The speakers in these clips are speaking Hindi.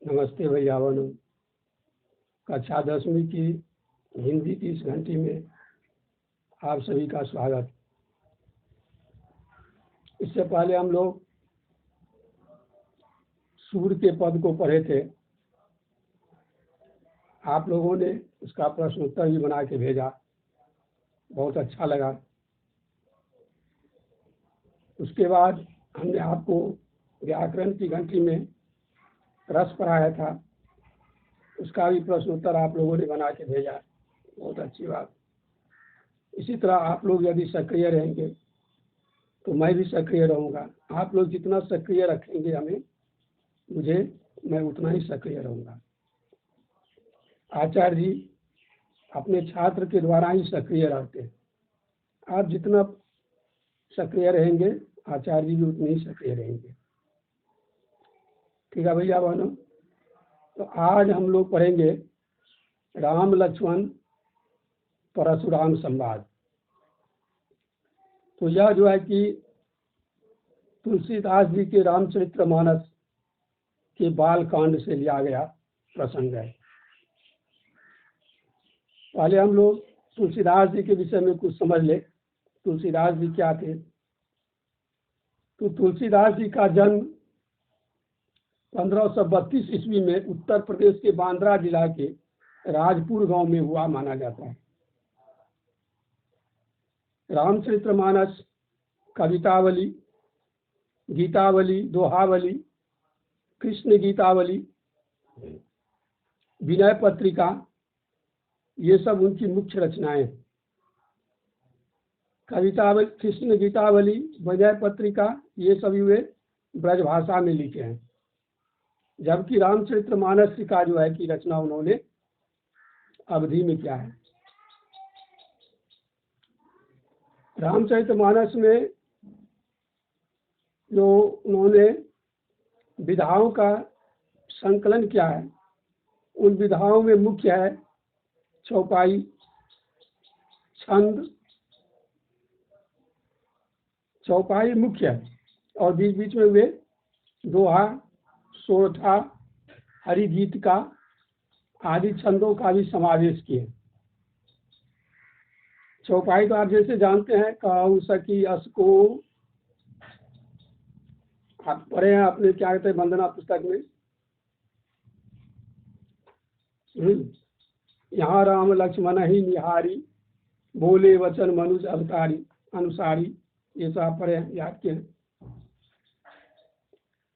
नमस्ते भैया बहनों। कक्षा 10वीं की हिंदी की इस घंटी में आप सभी का स्वागत। इससे पहले हम लोग सूर्य के पद को पढ़े थे। आप लोगों ने उसका प्रश्न उत्तर भी बना के भेजा, बहुत अच्छा लगा। उसके बाद हमने आपको व्याकरण की घंटी में रस पढ़ाया था, उसका भी प्रश्न उत्तर आप लोगों ने बना के भेजा, बहुत अच्छी बात। इसी तरह आप लोग यदि सक्रिय रहेंगे तो मैं भी सक्रिय रहूँगा। आप लोग जितना सक्रिय रखेंगे मुझे, मैं उतना ही सक्रिय रहूँगा। आचार्य जी अपने छात्र के द्वारा ही सक्रिय रहते हैं। आप जितना सक्रिय रहेंगे, आचार्य जी भी उतने ही सक्रिय रहेंगे। ठीक है भैया बहनों। तो आज हम लोग पढ़ेंगे राम लक्ष्मण परशुराम संवाद। तो यह जो है कि तुलसीदास जी के रामचरितमानस के बाल कांड से लिया गया प्रसंग है। पहले हम लोग तुलसीदास जी के विषय में कुछ समझ ले। तुलसीदास जी क्या थे? तो तुलसीदास जी का जन्म 1532 ईस्वी में उत्तर प्रदेश के बांद्रा जिला के राजपुर गांव में हुआ माना जाता है। रामचरितमानस, कवितावली, गीतावली, दोहावली, कृष्ण गीतावली, विनय पत्रिका, ये सब उनकी मुख्य रचनाएं हैं। कवितावली, कृष्ण गीतावली, विनय पत्रिका, ये सभी वे ब्रजभाषा में लिखे हैं। जबकि रामचरितमानस का जो है कि रचना उन्होंने अवधि में किया है। रामचरितमानस में जो उन्होंने विधाओं का संकलन किया है, उन विधाओं में मुख्य है चौपाई, छंद। चौपाई मुख्य है और बीच बीच में वे दोहा, सोरठा, हरिगीत का आदि छंदों का भी समावेश किए। चौपाई तो आप जैसे जानते हैं, कहूँ सकी अस को, आप पढ़े हैं अपने क्या कहते हैं वंदना पुस्तक में। यहाँ राम लक्ष्मण ही निहारी, बोले वचन मनुज अवतारी अनुसारी, ये सब पढ़े हैं, याद किए।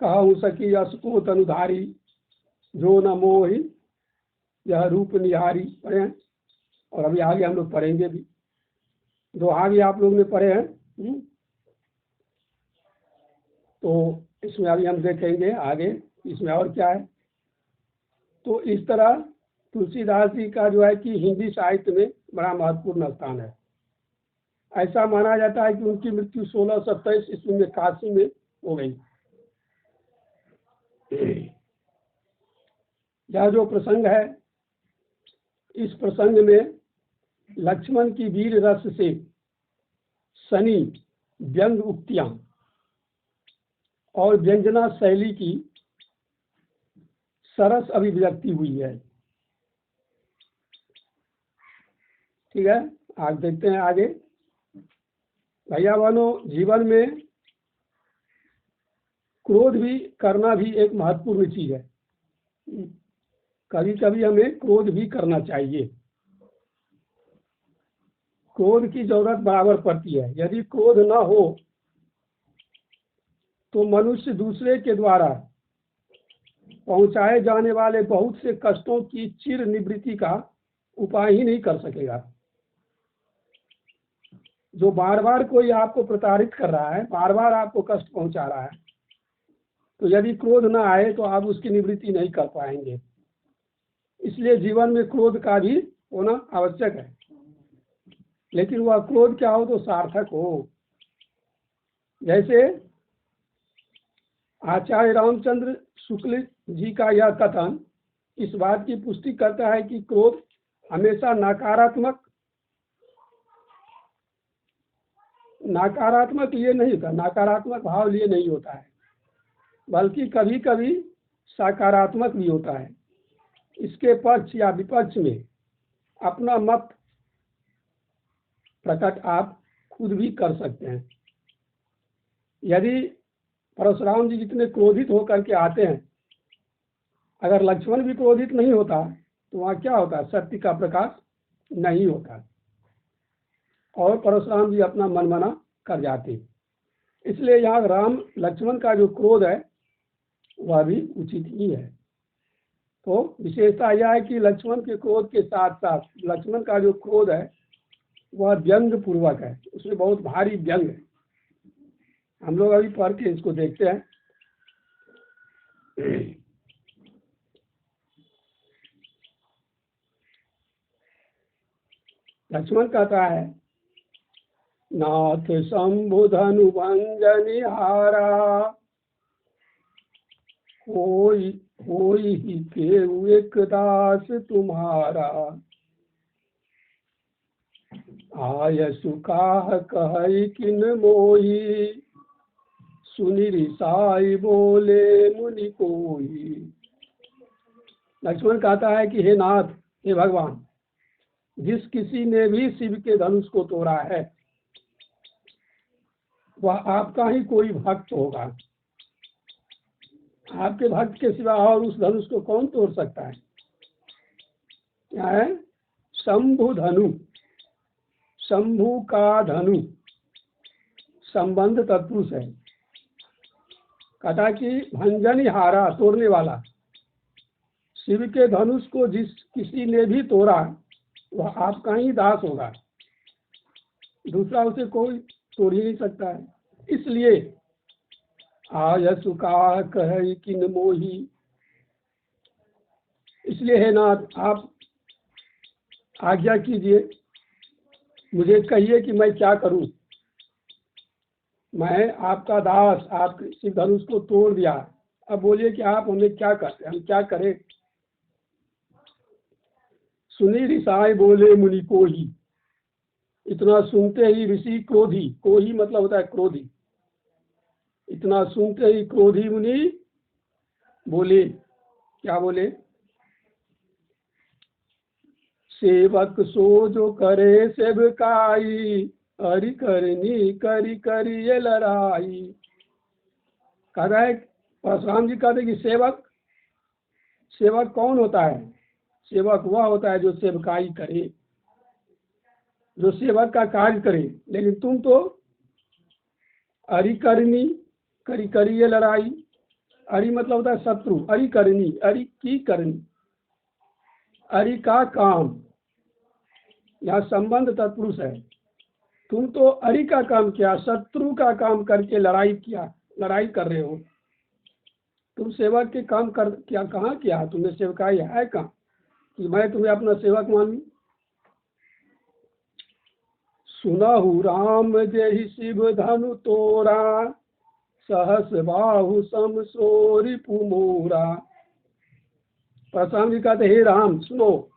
कहूँ सकी अस को तनुधारी, जो न मोहि यह रूप निहारी, पढ़े हैं। और अभी आगे हम लोग पढ़ेंगे भी। दोहा भी आप लोग ने पढ़े हैं। तो इसमें अभी हम देखेंगे आगे इसमें और क्या है। तो इस तरह तुलसीदास जी का जो है कि हिंदी साहित्य में बड़ा महत्वपूर्ण स्थान है। ऐसा माना जाता है कि उनकी मृत्यु 1627 ईस्वी में काशी में हो गई। यह जो प्रसंग है, इस प्रसंग में लक्ष्मण की वीर रस से सनी व्यंग उक्तियां और व्यंजना शैली की सरस अभिव्यक्ति हुई है। ठीक है, आज देखते हैं आगे। भैया बहनों, जीवन में क्रोध भी करना भी एक महत्वपूर्ण चीज है। कभी कभी हमें क्रोध भी करना चाहिए। क्रोध की जरूरत बराबर पड़ती है। यदि क्रोध न हो तो मनुष्य दूसरे के द्वारा पहुंचाए जाने वाले बहुत से कष्टों की चिर निवृत्ति का उपाय ही नहीं कर सकेगा। जो बार बार कोई आपको प्रताड़ित कर रहा है, बार बार आपको कष्ट पहुंचा रहा है, तो यदि क्रोध न आए तो आप उसकी निवृत्ति नहीं कर पाएंगे। इसलिए जीवन में क्रोध का भी होना आवश्यक है, लेकिन वह क्रोध क्या हो तो सार्थक हो। जैसे आचार्य रामचंद्र शुक्ल जी का यह कथन इस बात की पुष्टि करता है कि क्रोध हमेशा नकारात्मक लिए नहीं होता, नकारात्मक भाव लिए नहीं होता है, बल्कि कभी कभी सकारात्मक भी होता है। इसके पक्ष या विपक्ष में अपना मत प्रकट आप खुद भी कर सकते हैं। यदि परशुराम जी जितने क्रोधित होकर के आते हैं, अगर लक्ष्मण भी क्रोधित नहीं होता तो वहाँ क्या होता, सत्य का प्रकाश नहीं होता और परशुराम जी अपना मनमाना कर जाते। इसलिए यहाँ राम लक्ष्मण का जो क्रोध है वह भी उचित ही है। तो विशेषता यह है कि लक्ष्मण के क्रोध के साथ साथ लक्ष्मण का जो क्रोध है वह व्यंग पूर्वक है, उसमें बहुत भारी व्यंग है। हम लोग अभी पढ़ के इसको देखते हैं। लक्ष्मण कहता है, नाथ शंभु धनु भंजनिहारा, होई ही केहू एक दास तुम्हारा। आय सुकाह कहई किन मोही, सुनि रिसाई बोले मुनि कोई। लक्ष्मण कहता है कि हे नाथ, हे भगवान, जिस किसी ने भी शिव के धनुष को तोड़ा है वह आपका ही कोई भक्त होगा। आपके भक्त के सिवा और उस धनुष को कौन तोड़ सकता है? क्या है? शंभु धनु, शंभु का धनु संबंध तत्पुरुष है। कहता कि भंजनिहारा, तोड़ने वाला। शिव के धनुष को जिस किसी ने भी तोड़ा वह आपका ही दास होगा, दूसरा उसे कोई तोड़ ही नहीं सकता है। इसलिए आय सुका कह किन मोही, इसलिए है नाथ, आप आज्ञा कीजिए, मुझे कहिए कि मैं क्या करूं। मैं आपका दास, आप शिव धनुष को तोड़ दिया, अब बोलिए कि आप हमें क्या करते, हम क्या करें। सुनी ऋषाय बोले मुनि को ही, इतना सुनते ही ऋषि क्रोधी, को ही मतलब होता है क्रोधी, इतना सुनते ही क्रोधी मुनि बोले, क्या बोले? सेवक सो जो करे सेवकाई, हरि करनी करी करी ये लड़ाई। कह रहा है परशुराम जी कहते कि सेवक, सेवक कौन होता है? सेवक वह होता है जो सेवकाई करे, जो सेवक का कार्य करे। लेकिन तुम तो हरि करनी करी करी ये लड़ाई, हरि मतलब होता है शत्रु, हरि करनी, हरि की करनी, हरि का काम, यहाँ संबंध तत्पुरुष है। तुम तो हरि का काम किया, शत्रु का काम करके लड़ाई किया, लड़ाई कर रहे हो। तुम सेवक के काम कर क्या, कहाँ किया तुमने? सेवकाई है कहाँ कि मैं तुम्हें अपना सेवक मानूं? सुनहु राम जय शिव धनु तोरा, सहस बाहु सम सोरी पुमोरा। परशुराम जी कहते हे राम सुनो,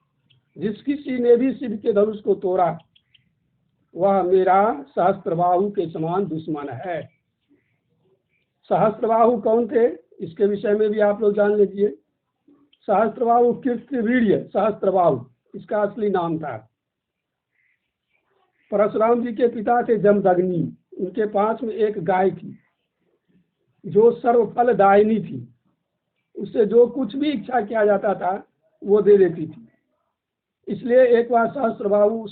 जिस किसी ने भी शिव के धनुष को तोड़ा वह मेरा सहस्त्रबाहु के समान दुश्मन है। सहस्त्रबाहु कौन थे, इसके विषय में भी आप लोग जान लीजिए। सहस्त्रबाहु कीर्तिवीर्य सहस्त्रबाहु इसका असली नाम था। परशुराम जी के पिता थे जमदग्नि, उनके पास में एक गाय थी जो सर्वफलदायिनी थी, उससे जो कुछ भी इच्छा किया जाता था वो दे देती थी। इसलिए एक बार सहस्त्रबाहु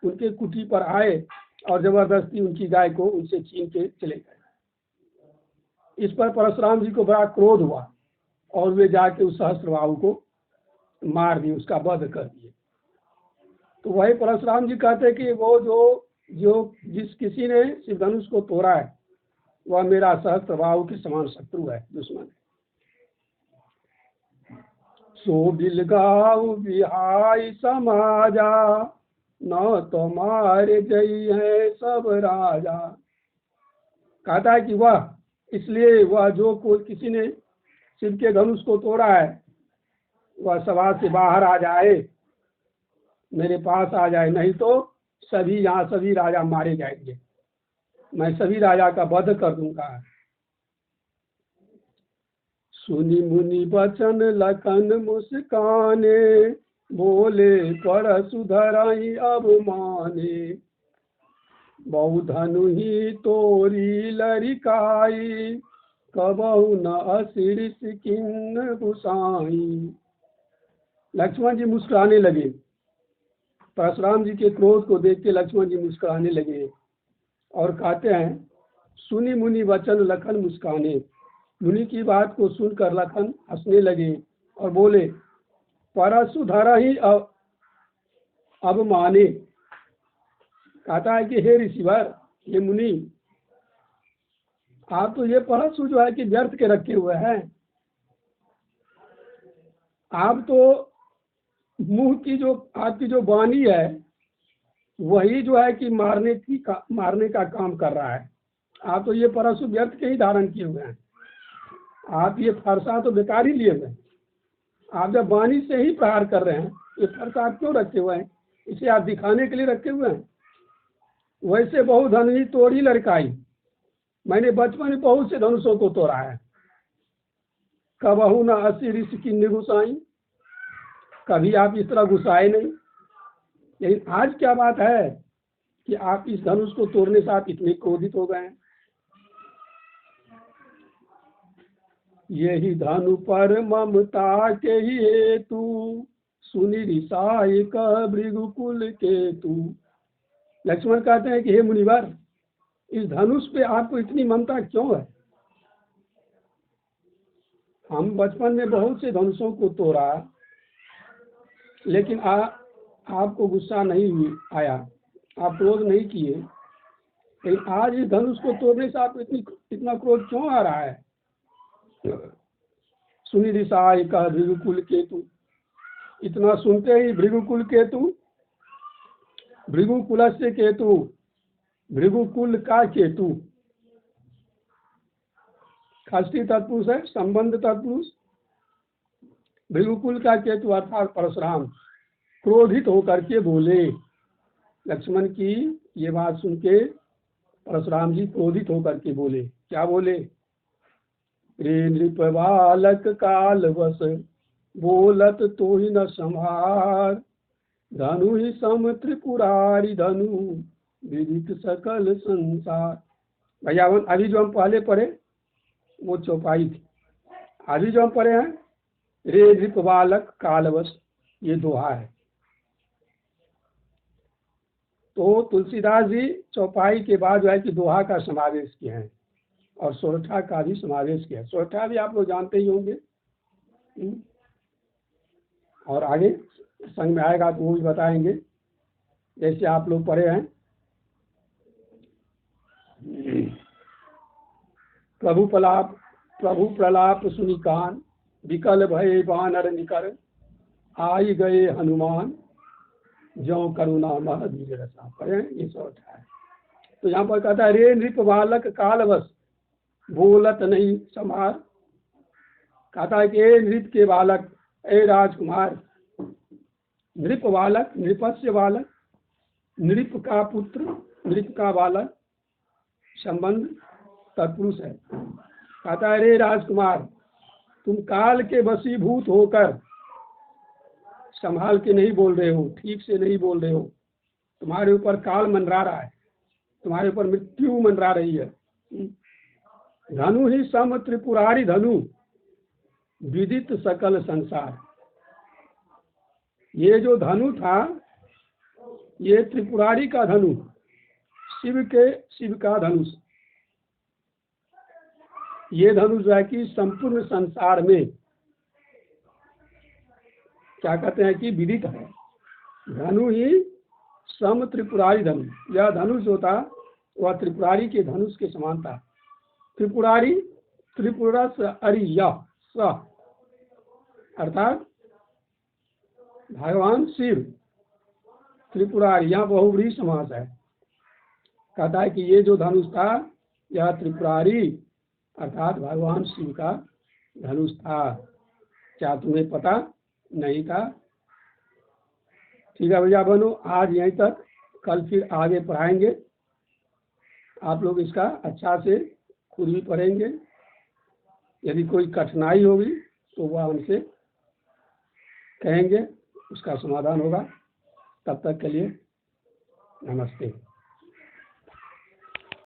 उनके कुटी पर आए और जबरदस्ती उनकी गाय को उनसे छीन के चले गए। इस पर परशुराम जी को बड़ा क्रोध हुआ और वे जाके उस सहस्त्रबाहु को मार दिए, उसका वध कर दिए। तो वही परशुराम जी कहते कि वो जो जिस किसी ने शिव धनुष को तोड़ा है वह मेरा सहस्त्रबाहु के समान शत्रु है, दुश्मन है। सो बिलगाऊ बिहाई समाजा, न तो मारे जई है सब राजा। कहता है कि वह, इसलिए वह जो कोई किसी ने शिव के धनुष को तोड़ा है वह सभा से बाहर आ जाए, मेरे पास आ जाए, नहीं तो सभी यहाँ सभी राजा मारे जाएंगे, मैं सभी राजा का वध कर दूंगा। सुनी मुनि बचन लखन मुस्काने, बोले परशु धराई अब माने। बहु धनु ही तोरी लरिकाई, कबहु न असिरिस किन्न गुसाई। लक्ष्मण जी मुस्कुराने लगे। परशुराम जी के क्रोध को देख के लक्ष्मण जी मुस्कुराने लगे और कहते हैं, सुनी मुनि वचन लखन मुस्काने। मुनि की बात को सुनकर लखन हंसने लगे और बोले, परशु धरा ही अब माने। कहता है कि हे ऋषिवर, ये मुनि, आप तो ये परशु जो है कि व्यर्थ के रखे हुए हैं। आप तो मुंह की जो आपकी जो वाणी है वही जो है कि मारने का काम कर रहा है। आप तो ये परशु व्यर्थ के ही धारण किए हुए हैं। आप ये फरसा तो बेकार ही लिए हुए हैं। आप जब वाणी से ही प्रहार कर रहे हैं, ये फरसा आप क्यों रखे हुए हैं? इसे आप दिखाने के लिए रखे हुए हैं। वैसे बहु धनु ही तोड़ी लड़काई, मैंने बचपन में बहुत से धनुषों को तोड़ा है। कबहु न असी ऋषि की निगुसाई, कभी आप इस तरह गुस्साए नहीं। लेकिन आज क्या बात है कि आप इस धनुष को तोड़ने से आप इतने क्रोधित हो गए हैं। यही धनु पर ममता के ही हेतु, सुनि रिसाई कह भृगुकुल केतु। लक्ष्मण कहते हैं कि हे मुनिवर, इस धनुष पे आपको इतनी ममता क्यों है? हम बचपन में बहुत से धनुषों को तोड़ा, लेकिन आपको गुस्सा नहीं आया, आप क्रोध नहीं किए। लेकिन आज इस धनुष को तोड़ने से आपको इतना क्रोध क्यों आ रहा है? सुनि रिसाई कह भृगुकुल केतु। इतना सुनते ही भृगुकुल केतु, भृगुकुल से केतु, भृगुकुल का केतु षष्ठी तत्पुरुष है, संबंध तत्पुरुष। भृगुकुल का केतु अर्थात परशुराम क्रोधित होकर के बोले। लक्ष्मण की ये बात सुन के परशुराम जी क्रोधित होकर के बोले। क्या बोले? रे नृप बालक काल वश, बोलत तो ही न संहार। धनु ही सम त्रिपुरारी धनु, विदित सकल संसार। भैया अभी जो हम पहले पढ़े वो चौपाई थी। अभी जो हम पढ़े हैं रे नृप बालक कालवश, ये दोहा है। तो तुलसीदास जी चौपाई के बाद जो है कि दोहा का समावेश किए हैं और सोरठा का भी समावेश किया है। सोरठा भी आप लोग जानते ही होंगे। और आगे संग में आएगा तो वो भी बताएंगे, जैसे आप लोग पढ़े हैं। प्रभु प्रलाप सुनि कान, विकल भय बानर निकर। आई गए हनुमान, जो करुणा मह धीर रसा। पढ़े, ये सोरठा है। तो यहाँ पर कहता है रे नृप बालक कालवश, बोलत नहीं संहार। कहता है कि ए नृप के बालक, ए राजकुमार। नृप बालक, नृपस्य बालक, नृप का पुत्र, नृप का बालक, संबंध तत्पुरुष है। कहता है रे राजकुमार, तुम काल के वशीभूत होकर संभाल के नहीं बोल रहे हो, ठीक से नहीं बोल रहे हो। तुम्हारे ऊपर काल मंडरा रहा है, तुम्हारे ऊपर मृत्यु मंडरा रही है। धनु ही सम त्रिपुरारी धनु, विदित सकल संसार। ये जो धनु था ये त्रिपुरारी का धनु, शिव का धनुष। ये धनुष जो है कि संपूर्ण संसार में क्या कहते हैं कि विदित है। धनु ही सम त्रिपुरारी धनु। यह धनुष जो था वह त्रिपुरारी के धनुष के समान था। त्रिपुरारी, त्रिपुरा से अरिया स, अर्थात भगवान शिव। त्रिपुरारी, यहाँ बहुव्रीहि समास है। कहता है कि ये जो धनुष था यह त्रिपुरारी अर्थात भगवान शिव का धनुष था। क्या तुम्हें पता नहीं था? ठीक है भैया बहनों, आज यहीं तक। कल फिर आगे पढ़ाएंगे। आप लोग इसका अच्छा से खुद भी पढ़ेंगे यदि कोई कठिनाई होगी तो वह हमसे कहेंगे, उसका समाधान होगा। तब तक के लिए नमस्ते।